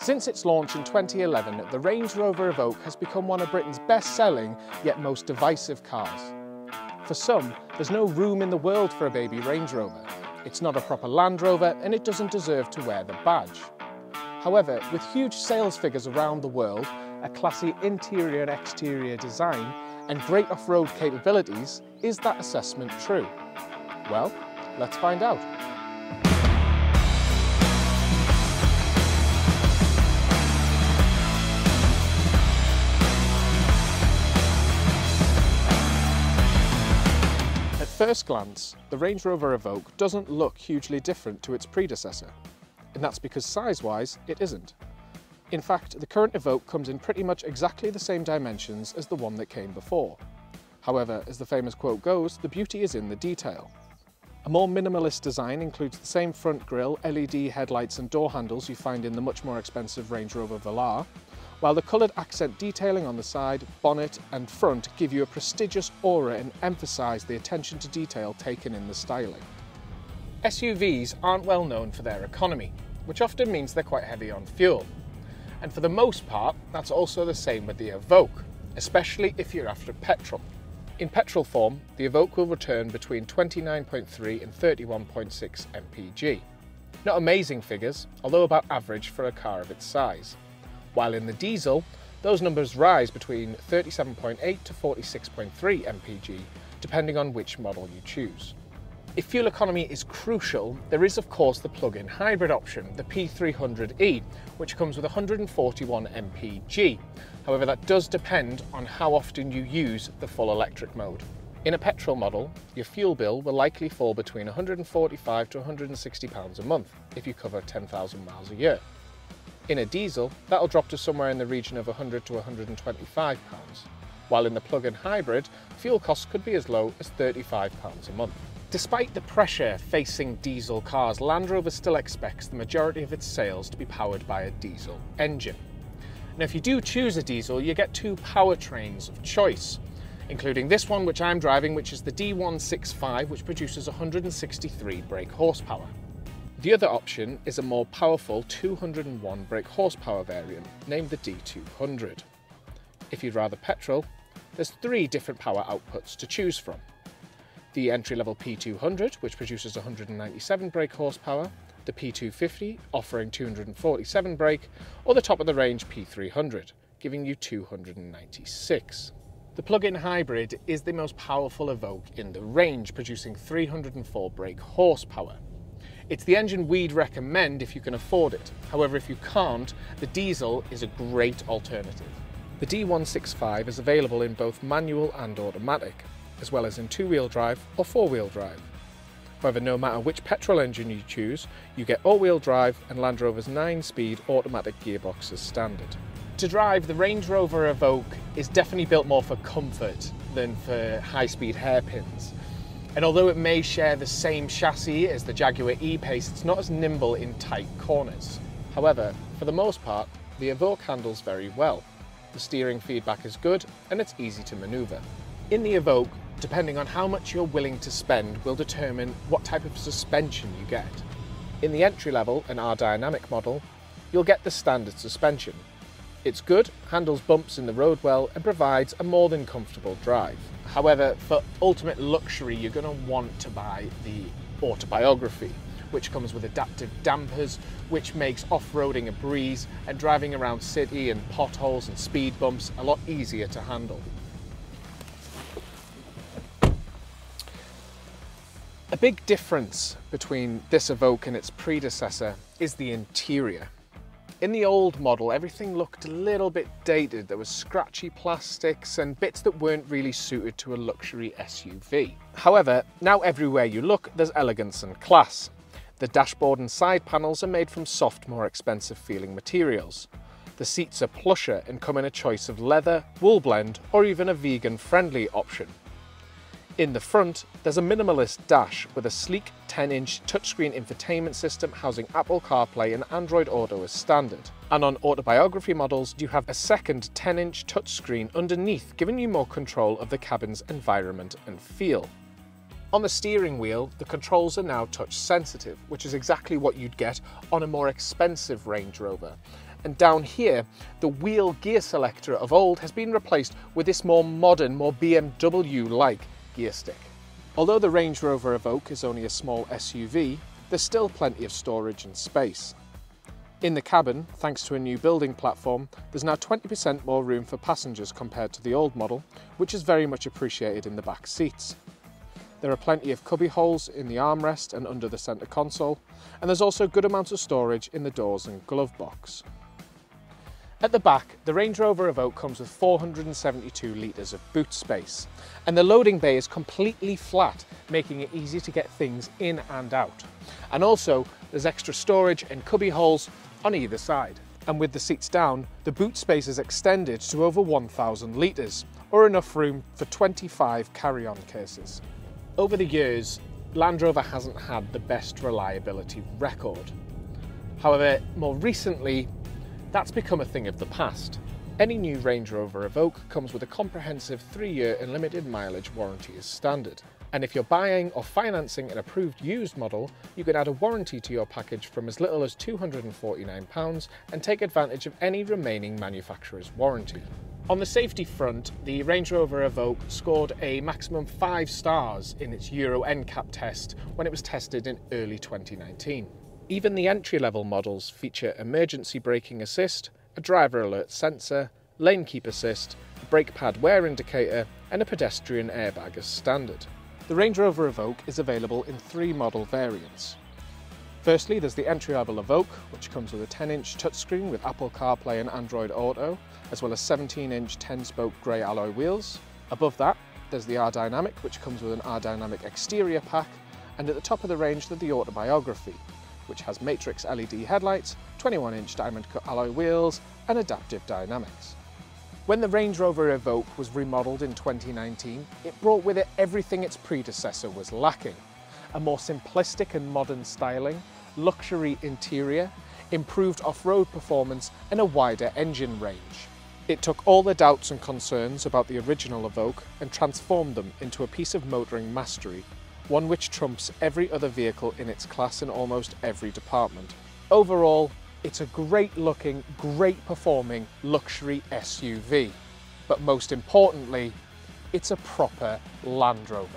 Since its launch in 2011, the Range Rover Evoque has become one of Britain's best-selling, yet most divisive cars. For some, there's no room in the world for a baby Range Rover. It's not a proper Land Rover, and it doesn't deserve to wear the badge. However, with huge sales figures around the world, a classy interior and exterior design, and great off-road capabilities, is that assessment true? Well, let's find out. At first glance, the Range Rover Evoque doesn't look hugely different to its predecessor, and that's because size-wise it isn't. In fact, the current Evoque comes in pretty much exactly the same dimensions as the one that came before. However, as the famous quote goes, the beauty is in the detail. A more minimalist design includes the same front grille, LED headlights and door handles you find in the much more expensive Range Rover Velar, while the coloured accent detailing on the side, bonnet and front give you a prestigious aura and emphasise the attention to detail taken in the styling. SUVs aren't well known for their economy, which often means they're quite heavy on fuel. And for the most part, that's also the same with the Evoque, especially if you're after petrol. In petrol form, the Evoque will return between 29.3 and 31.6 mpg. Not amazing figures, although about average for a car of its size. While in the diesel, those numbers rise between 37.8 to 46.3 mpg, depending on which model you choose. If fuel economy is crucial, there is of course the plug-in hybrid option, the P300e, which comes with 141 mpg. However, that does depend on how often you use the full electric mode. In a petrol model, your fuel bill will likely fall between £145 to £160 a month if you cover 10,000 miles a year. In a diesel, that'll drop to somewhere in the region of £100 to £125, while in the plug-in hybrid, fuel costs could be as low as £35 a month. Despite the pressure facing diesel cars, Land Rover still expects the majority of its sales to be powered by a diesel engine. Now, if you do choose a diesel, you get two powertrains of choice, including this one which I'm driving, which is the D165, which produces 163 brake horsepower. The other option is a more powerful 201 brake horsepower variant, named the D200. If you'd rather petrol, there's three different power outputs to choose from. The entry-level P200, which produces 197 brake horsepower, the P250, offering 247 brake, or the top-of-the-range P300, giving you 296. The plug-in hybrid is the most powerful Evoque in the range, producing 304 brake horsepower. It's the engine we'd recommend if you can afford it. However, if you can't, the diesel is a great alternative. The D165 is available in both manual and automatic, as well as in two-wheel drive or four-wheel drive. However, no matter which petrol engine you choose, you get all-wheel drive and Land Rover's 9-speed automatic gearbox as standard. To drive, the Range Rover Evoque is definitely built more for comfort than for high-speed hairpins. And although it may share the same chassis as the Jaguar E-Pace, it's not as nimble in tight corners. However, for the most part, the Evoque handles very well. The steering feedback is good and it's easy to manoeuvre. In the Evoque, depending on how much you're willing to spend will determine what type of suspension you get. In the entry-level and R-Dynamic model, you'll get the standard suspension. It's good, handles bumps in the road well, and provides a more than comfortable drive. However, for ultimate luxury, you're going to want to buy the Autobiography, which comes with adaptive dampers, which makes off-roading a breeze and driving around city and potholes and speed bumps a lot easier to handle. A big difference between this Evoque and its predecessor is the interior. In the old model, everything looked a little bit dated. There was scratchy plastics and bits that weren't really suited to a luxury SUV. However, now everywhere you look, there's elegance and class. The dashboard and side panels are made from soft, more expensive feeling materials. The seats are plusher and come in a choice of leather, wool blend, or even a vegan-friendly option. In the front, there's a minimalist dash with a sleek 10-inch touchscreen infotainment system housing Apple CarPlay and Android Auto as standard. And on Autobiography models, you have a second 10-inch touchscreen underneath, giving you more control of the cabin's environment and feel. On the steering wheel, the controls are now touch sensitive, which is exactly what you'd get on a more expensive Range Rover. And down here, the wheel gear selector of old has been replaced with this more modern, more BMW-like gear stick. Although the Range Rover Evoque is only a small SUV, there's still plenty of storage and space. In the cabin, thanks to a new building platform, there's now 20% more room for passengers compared to the old model, which is very much appreciated in the back seats. There are plenty of cubby holes in the armrest and under the centre console, and there's also good amounts of storage in the doors and glove box. At the back, the Range Rover Evoque comes with 472 litres of boot space, and the loading bay is completely flat, making it easy to get things in and out. And also, there's extra storage and cubby holes on either side. And with the seats down, the boot space is extended to over 1,000 litres, or enough room for 25 carry-on cases. Over the years, Land Rover hasn't had the best reliability record. However, more recently, that's become a thing of the past. Any new Range Rover Evoque comes with a comprehensive 3-year unlimited mileage warranty as standard. And if you're buying or financing an approved used model, you can add a warranty to your package from as little as £249 and take advantage of any remaining manufacturer's warranty. On the safety front, the Range Rover Evoque scored a maximum 5 stars in its Euro NCAP test when it was tested in early 2019. Even the entry-level models feature emergency braking assist, a driver alert sensor, lane keep assist, a brake pad wear indicator, and a pedestrian airbag as standard. The Range Rover Evoque is available in 3 model variants. Firstly, there's the entry-level Evoque, which comes with a 10-inch touchscreen with Apple CarPlay and Android Auto, as well as 17-inch 10-spoke grey alloy wheels. Above that, there's the R-Dynamic, which comes with an R-Dynamic exterior pack, and at the top of the range there's the Autobiography, which has matrix LED headlights, 21-inch diamond-cut alloy wheels, and adaptive dynamics. When the Range Rover Evoque was remodelled in 2019, it brought with it everything its predecessor was lacking. A more simplistic and modern styling, luxury interior, improved off-road performance, and a wider engine range. It took all the doubts and concerns about the original Evoque and transformed them into a piece of motoring mastery, one which trumps every other vehicle in its class in almost every department. Overall, it's a great looking, great performing luxury SUV. But most importantly, it's a proper Land Rover.